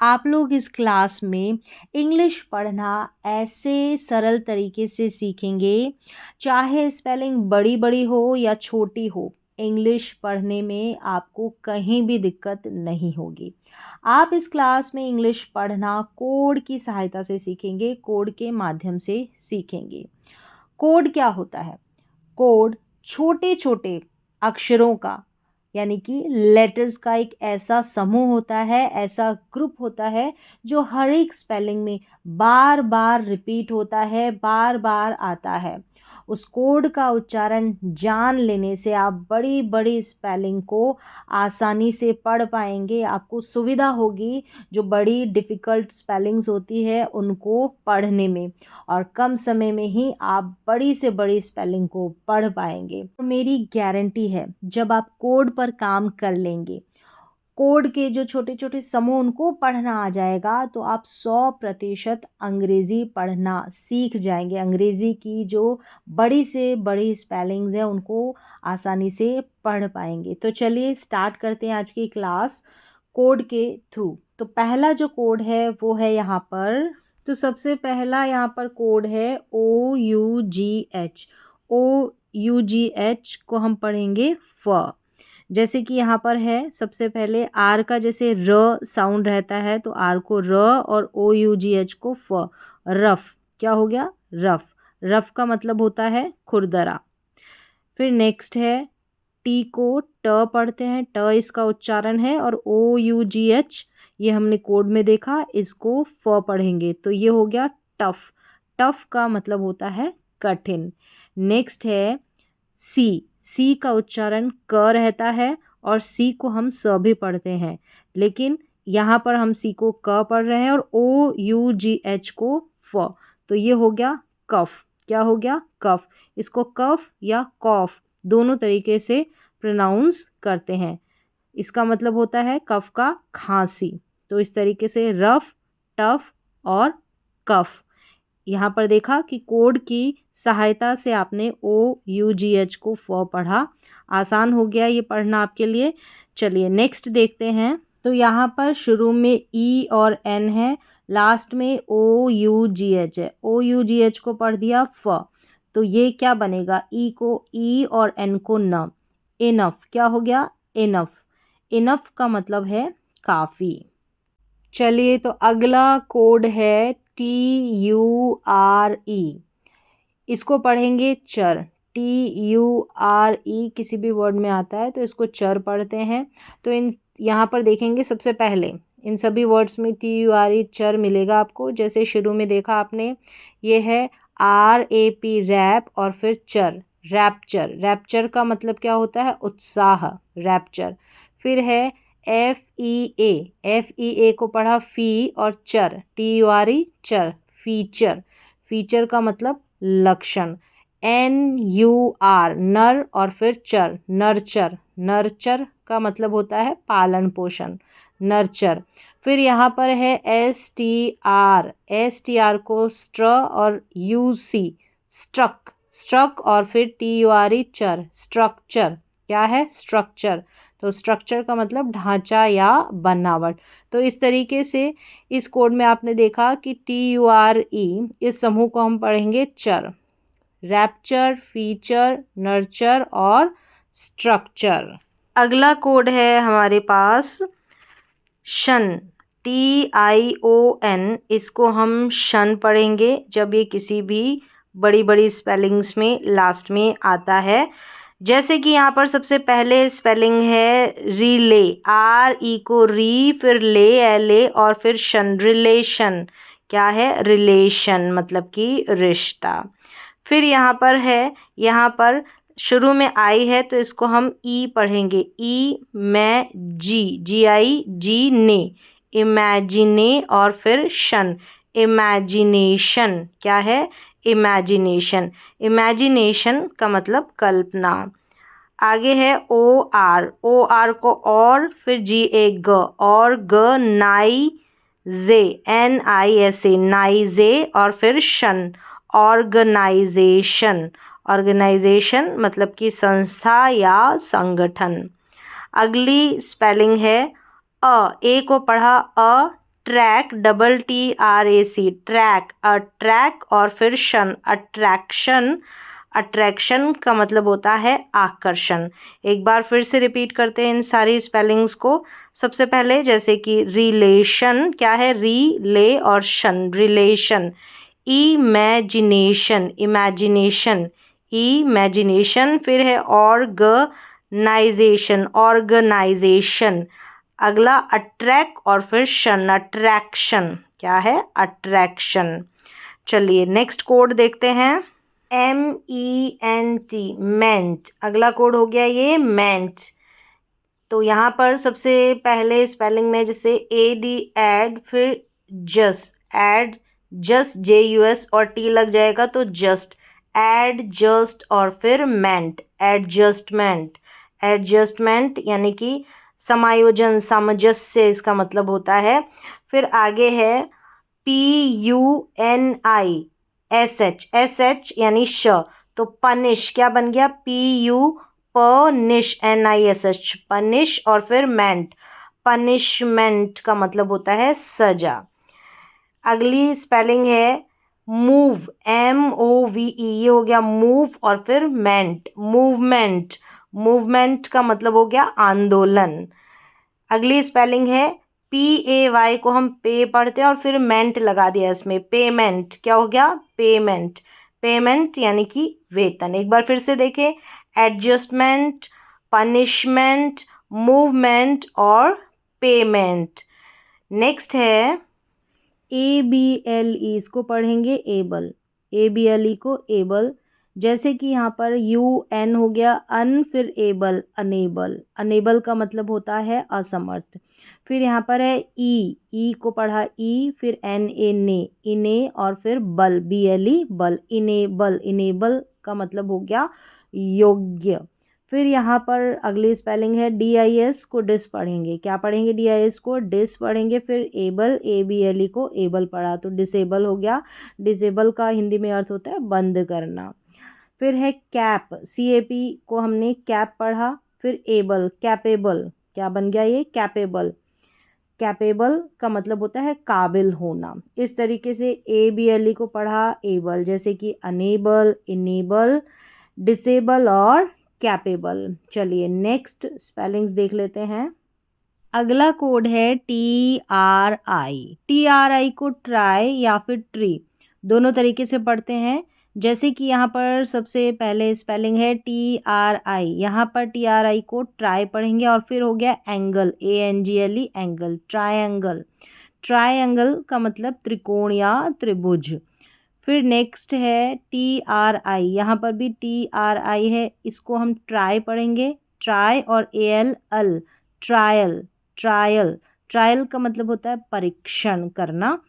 आप लोग इस क्लास में इंग्लिश पढ़ना ऐसे सरल तरीके से सीखेंगे, चाहे स्पेलिंग बड़ी बड़ी हो या छोटी हो, इंग्लिश पढ़ने में आपको कहीं भी दिक्कत नहीं होगी। आप इस क्लास में इंग्लिश पढ़ना कोड की सहायता से सीखेंगे, कोड के माध्यम से सीखेंगे। कोड क्या होता है? कोड छोटे छोटे अक्षरों का, यानी कि लेटर्स का एक ऐसा समूह होता है, ऐसा ग्रुप होता है जो हर एक स्पेलिंग में बार बार रिपीट होता है, बार बार आता है। उस कोड का उच्चारण जान लेने से आप बड़ी बड़ी स्पेलिंग को आसानी से पढ़ पाएंगे। आपको सुविधा होगी जो बड़ी डिफ़िकल्ट स्पेलिंग्स होती है उनको पढ़ने में, और कम समय में ही आप बड़ी से बड़ी स्पेलिंग को पढ़ पाएंगे। मेरी गारंटी है, जब आप कोड पर काम कर लेंगे, कोड के जो छोटे छोटे समूह उनको पढ़ना आ जाएगा, तो आप 100% अंग्रेज़ी पढ़ना सीख जाएंगे। अंग्रेज़ी की जो बड़ी से बड़ी स्पेलिंग्स हैं उनको आसानी से पढ़ पाएंगे। तो चलिए स्टार्ट करते हैं आज की क्लास कोड के थ्रू। तो पहला जो कोड है वो है यहाँ पर, तो सबसे पहला यहाँ पर कोड है OUGH। OUGH को हम पढ़ेंगे फ। जैसे कि यहाँ पर है, सबसे पहले आर का जैसे र साउंड रहता है, तो आर को र और OUGH को फ। रफ। क्या हो गया? रफ। रफ का मतलब होता है खुरदरा। फिर नेक्स्ट है, टी को ट पढ़ते हैं, ट इसका उच्चारण है, और OUGH ये हमने कोड में देखा, इसको फ पढ़ेंगे, तो ये हो गया टफ। टफ का मतलब होता है कठिन। नेक्स्ट है सी। सी का उच्चारण क रहता है, और सी को हम स भी पढ़ते हैं, लेकिन यहाँ पर हम सी को क पढ़ रहे हैं और OUGH को फ, तो ये हो गया कफ। क्या हो गया? कफ। इसको कफ या कॉफ दोनों तरीके से प्रोनाउंस करते हैं। इसका मतलब होता है कफ का खांसी। तो इस तरीके से रफ, टफ और कफ। यहाँ पर देखा कि कोड की सहायता से आपने OUGH को फ पढ़ा। आसान हो गया ये पढ़ना आपके लिए। चलिए नेक्स्ट देखते हैं। तो यहाँ पर शुरू में ई और एन है, लास्ट में OUGH है। OUGH को पढ़ दिया फ, तो ये क्या बनेगा? ई को ई और एन को न। इनफ। क्या हो गया? इनफ। इनफ का मतलब है काफ़ी। चलिए, तो अगला कोड है TURE। इसको पढ़ेंगे चर। TURE किसी भी वर्ड में आता है तो इसको चर पढ़ते हैं। तो यहाँ पर देखेंगे, सबसे पहले इन सभी वर्ड्स में TURE चर मिलेगा आपको। जैसे शुरू में देखा आपने, ये है RAP रैप, और फिर चर रैप्चर। रैप्चर का मतलब क्या होता है? उत्साह, रैप्चर। फिर है FEA। FEA को पढ़ा फी और चर, TURE चर, फीचर। फीचर का मतलब लक्षण। NUR नर, और फिर चर, नरचर। नरचर का मतलब होता है पालन पोषण, नरचर। फिर यहाँ पर है STR। STR को स्ट्र और UC स्ट्रक, स्ट्रक, और फिर TURE चर, स्ट्रक्चर। क्या है? स्ट्रक्चर। तो स्ट्रक्चर का मतलब ढांचा या बनावट। तो इस तरीके से इस कोड में आपने देखा कि TURE इस समूह को हम पढ़ेंगे चर, रैप्चर, फीचर, नर्चर और स्ट्रक्चर। अगला कोड है हमारे पास शन। TION। इसको हम शन पढ़ेंगे जब ये किसी भी बड़ी बड़ी स्पेलिंग्स में लास्ट में आता है। जैसे कि यहाँ पर सबसे पहले स्पेलिंग है रिले। RE को री, फिर ले LA, और फिर शन, रिलेशन। क्या है? रिलेशन, मतलब कि रिश्ता। फिर यहाँ पर है, यहाँ पर शुरू में आई है तो इसको हम ई पढ़ेंगे। ई मैं जी, GI ने, इमेजिने, और फिर शन, इमेजिनेशन। क्या है? इमेजिनेशन। इमेजिनेशन का मतलब कल्पना। आगे है OR। OR को और, फिर GA ग, और ग नाई जे, NISA नाइजे, और फिर शन, ऑर्गेनाइजेशन। ऑर्गेनाइजेशन मतलब कि संस्था या संगठन। अगली स्पेलिंग है ए को पढ़ा track, double TRAC, track, attract और फिर शन, अट्रैक्शन। अट्रैक्शन का मतलब होता है आकर्षण। एक बार फिर से रिपीट करते हैं इन सारी स्पेलिंग्स को। सबसे पहले जैसे कि रिलेशन, क्या है, री ले और शन, रिलेशन। Imagination, imagination, imagination. फिर है ऑर्गनाइजेशन, ऑर्गेनाइजेशन। अगला अट्रैक्ट और फिर शन, अट्रैक्शन, क्या है, अट्रैक्शन। चलिए नेक्स्ट कोड देखते हैं। MENT, मेंट। अगला कोड हो गया ये मेंट। तो यहाँ पर सबसे पहले स्पेलिंग में जैसे AD, एड, फिर जस्ट, एड, जस्ट, JUS और T लग जाएगा तो जस्ट, एड जस्ट और फिर मेंट, एडजस्टमेंट। एडजस्टमेंट यानी कि समायोजन, सामंजस्य इसका मतलब होता है। फिर आगे है PUNISH, यानी श, तो पनिश क्या बन गया, PUPNISH, NISH, पनिश और फिर मेंट, पनिशमेंट का मतलब होता है सजा। अगली स्पेलिंग है मूव, MOVE, ये हो गया मूव और फिर मेंट, मूवमेंट। मूवमेंट का मतलब हो गया आंदोलन। अगली स्पेलिंग है PAY, को हम पे पढ़ते हैं और फिर मेंट लगा दिया इसमें, पेमेंट, क्या हो गया, पेमेंट। पेमेंट यानी कि वेतन। एक बार फिर से देखें, एडजस्टमेंट, पनिशमेंट, मूवमेंट और पेमेंट। नेक्स्ट है ABLE, इसको पढ़ेंगे एबल, ABLE को एबल। जैसे कि यहाँ पर UN हो गया अन, फिर एबल, अनेबल। अनेबल का मतलब होता है असमर्थ। फिर यहाँ पर है ई को पढ़ा ई, फिर NA, ने, इने और फिर बल, BLE, बल, इनेबल। इनेबल का मतलब हो गया योग्य। फिर यहाँ पर अगली स्पेलिंग है DIS, को डिस पढ़ेंगे, क्या पढ़ेंगे, DIS को डिस पढ़ेंगे। फिर एबल, ABLE को एबल पढ़ा तो डिसेबल हो गया। डिसेबल का हिंदी में अर्थ होता है बंद करना। फिर है कैप, CAP को हमने कैप पढ़ा, फिर एबल, कैपेबल, क्या बन गया ये, कैपेबल। कैपेबल का मतलब होता है काबिल होना। इस तरीके से ABLE को पढ़ा एबल, जैसे कि अनेबल, इनेबल, डिसेबल और कैपेबल। चलिए नेक्स्ट स्पेलिंग्स देख लेते हैं। अगला कोड है TRI। TRI को ट्राई या फिर ट्री, दोनों तरीके से पढ़ते हैं। जैसे कि यहाँ पर सबसे पहले स्पेलिंग है TRI, यहाँ पर TRI को ट्राई पढ़ेंगे और फिर हो गया angle, ANGLE, angle, triangle. Triangle का मतलब त्रिकोण या त्रिभुज। फिर नेक्स्ट है TRI, यहाँ पर भी TRI है, इसको हम ट्राई पढ़ेंगे, ट्राई और AL, अल, ट्रायल, ट्रायल। ट्रायल का मतलब होता है परीक्षण करना।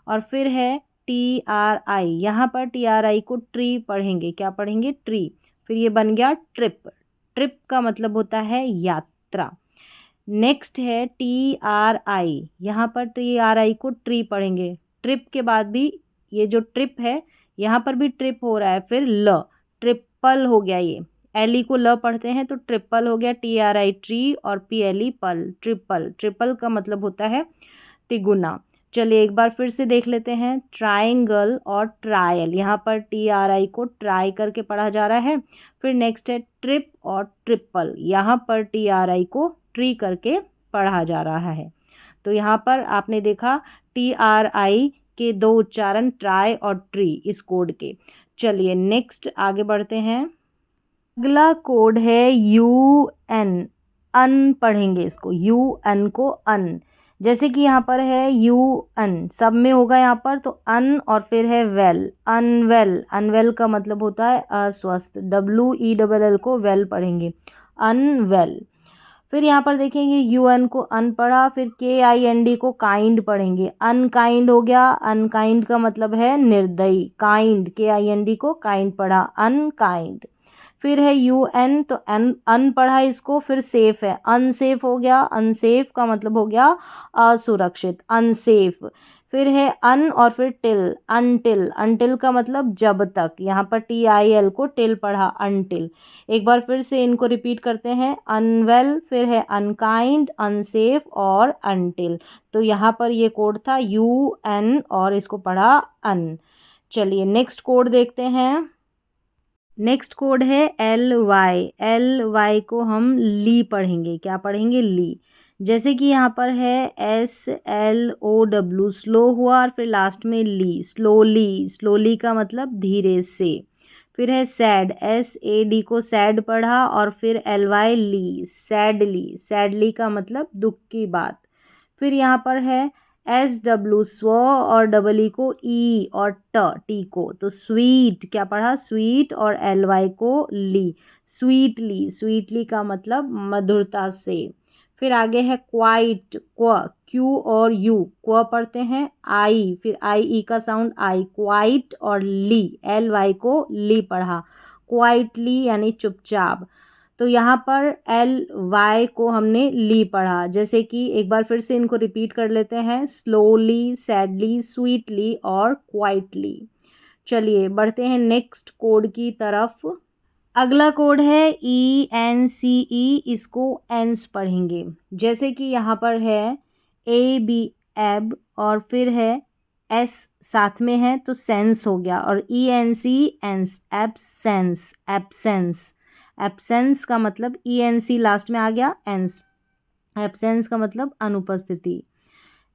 और फिर है TRI, यहाँ पर TRI को ट्री पढ़ेंगे, क्या पढ़ेंगे, ट्री। फिर ये बन गया ट्रिप, ट्रिप का मतलब होता है यात्रा। नेक्स्ट है TRI, यहाँ पर TRI को ट्री पढ़ेंगे, ट्रिप के बाद भी ये जो ट्रिप है यहाँ पर भी ट्रिप हो रहा है, फिर ल, ट्रिपल हो गया ये। LE को ल पढ़ते हैं तो ट्रिपल हो गया, TRI ट्री और PLE पल, ट्रिपल। ट्रिपल का मतलब होता है तिगुना। चलिए एक बार फिर से देख लेते हैं, ट्रायंगल और ट्रायल, यहाँ पर TRI को ट्राई करके पढ़ा जा रहा है। फिर नेक्स्ट है ट्रिप और ट्रिपल, यहाँ पर TRI को ट्री करके पढ़ा जा रहा है। तो यहाँ पर आपने देखा TRI के दो उच्चारण, ट्राई और ट्री, इस कोड के। चलिए नेक्स्ट आगे बढ़ते हैं। अगला कोड है UN, अन पढ़ेंगे इसको, UN को अन। जैसे कि यहाँ पर है UN, सब में होगा यहाँ पर, तो अन और फिर है वेल, अनवेल। अनवेल का मतलब होता है अस्वस्थ, WELL को वेल पढ़ेंगे, अनवेल। फिर यहाँ पर देखेंगे UN को अन पढ़ा, फिर KIND को काइंड पढ़ेंगे, अनकाइंड हो गया। अनकाइंड का मतलब है निर्दयी, काइंड, KIND को काइंड पढ़ा, अनकाइंड। फिर है UN, तो अन पढ़ा इसको, फिर सेफ है, अनसेफ हो गया, अनसेफ का मतलब हो गया असुरक्षित, अनसेफ। फिर है अन और फिर टिल, अनटिल, अनटिल का मतलब जब तक, यहाँ पर TIL को टिल पढ़ा, अनटिल। एक बार फिर से इनको रिपीट करते हैं, अनवेल, फिर है अनकाइंड, अनसेफ और अनटिल। तो यहाँ पर ये कोड था UN और इसको पढ़ा अन। चलिए नेक्स्ट कोड देखते हैं। नेक्स्ट कोड है LY को हम ली पढ़ेंगे। क्या पढ़ेंगे? ली। जैसे कि यहाँ पर है SLOW, स्लो हुआ और फिर लास्ट में ली, स्लोली, स्लोली का मतलब धीरे से। फिर है सैड, SAD को सैड पढ़ा और फिर LY ली, सैडली, सैडली का मतलब दुख की बात। फिर यहाँ पर है SW, स्व और डबल को ई और टी को, तो स्वीट, क्या पढ़ा? स्वीट, और LY को ली, स्वीटली, स्वीटली का मतलब मधुरता से। फिर आगे है क्वाइट, क्यू और यू, क्व पढ़ते हैं, आई, फिर IE का साउंड आई, क्वाइट, और ली, LY को ली पढ़ा, क्वाइटली यानी चुपचाप। तो यहाँ पर LY को हमने ली पढ़ा। जैसे कि एक बार फिर से इनको रिपीट कर लेते हैं, स्लोली, सैडली, स्वीटली और क्वाइटली। चलिए बढ़ते हैं नेक्स्ट कोड की तरफ। अगला कोड है ENCE, इसको एंस पढ़ेंगे। जैसे कि यहाँ पर है AB, एब, और फिर है S साथ में है तो सेंस हो गया, और ENC, एंस, एब्सेंस, एब्सेंस, एब्सेंस का मतलब ENC लास्ट में आ गया, एंस, एब्सेंस का मतलब अनुपस्थिति।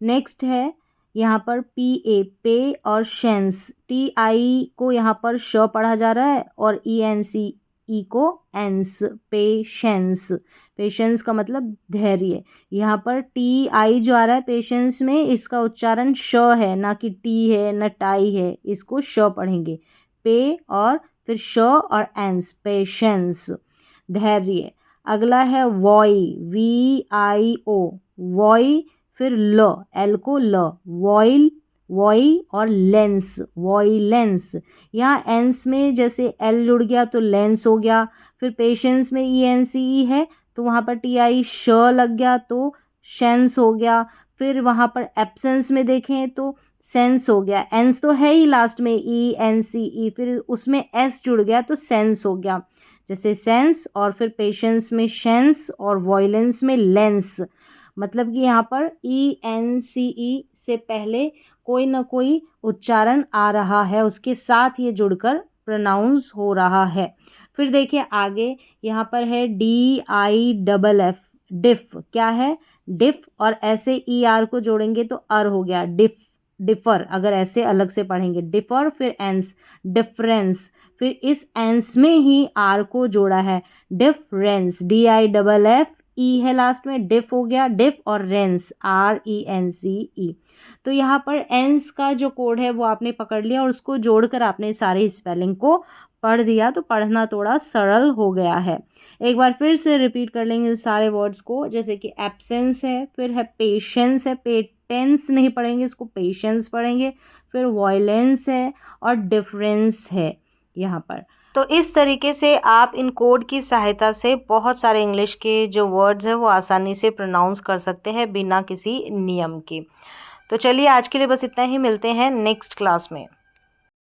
नेक्स्ट है यहाँ पर PA, पे, और शेंस, TI को यहाँ पर श पढ़ा जा रहा है और ENCE को एंस, पेशेंस, पेशेंस का मतलब धैर्य। यहाँ पर TI जो आ रहा है पेशेंस में, इसका उच्चारण श है, ना कि टी है, ना टाई है, इसको श पढ़ेंगे, पे और फिर श और एंस, पेशेंस, धैर्य। अगला है वॉय, VIO, वॉय, फिर एल को ल, वॉइल, वॉई, और लेंस, वॉइलेंस। यहाँ एंस में जैसे एल जुड़ गया तो लेंस हो गया। फिर पेशेंस में ENCE है तो वहाँ पर TI श लग गया तो शेंस हो गया। फिर वहाँ पर एब्सेंस में देखें तो सेंस हो गया, एंस तो है ही लास्ट में ENCE, फिर उसमें S जुड़ गया तो सेंस हो गया, जैसे सेंस। और फिर पेशेंस में शेंस और वॉइलेंस में लेंस। मतलब कि यहाँ पर ENCE से पहले कोई ना कोई उच्चारण आ रहा है, उसके साथ ये जुड़कर प्रोनाउंस हो रहा है। फिर देखिए आगे यहाँ पर है DIFF, डिफ, क्या है? डिफ, और ऐसे ER को जोड़ेंगे तो अर हो गया, डिफ, डिफर, अगर ऐसे अलग से पढ़ेंगे, डिफर, फिर एंस, डिफरेंस, फिर इस एंस में ही आर को जोड़ा है, डिफरेंस, DIFF, ई है लास्ट में, डिफ हो गया, डिफ, और रेंस, RENCE। तो यहाँ पर एंस का जो कोड है वो आपने पकड़ लिया और उसको जोड़कर आपने सारे स्पेलिंग को पढ़ दिया, तो पढ़ना थोड़ा सरल हो गया है। एक बार फिर से रिपीट कर लेंगे सारे वर्ड्स को। जैसे कि एब्सेंस है, फिर है पेशेंस है, पेटेंस नहीं पढ़ेंगे इसको, पेशेंस पढ़ेंगे, फिर वॉयलेंस है और डिफरेंस है यहाँ पर। तो इस तरीके से आप इन कोड की सहायता से बहुत सारे इंग्लिश के जो वर्ड्स हैं वो आसानी से प्रोनाउंस कर सकते हैं बिना किसी नियम के। तो चलिए आज के लिए बस इतना ही, मिलते हैं नेक्स्ट क्लास में।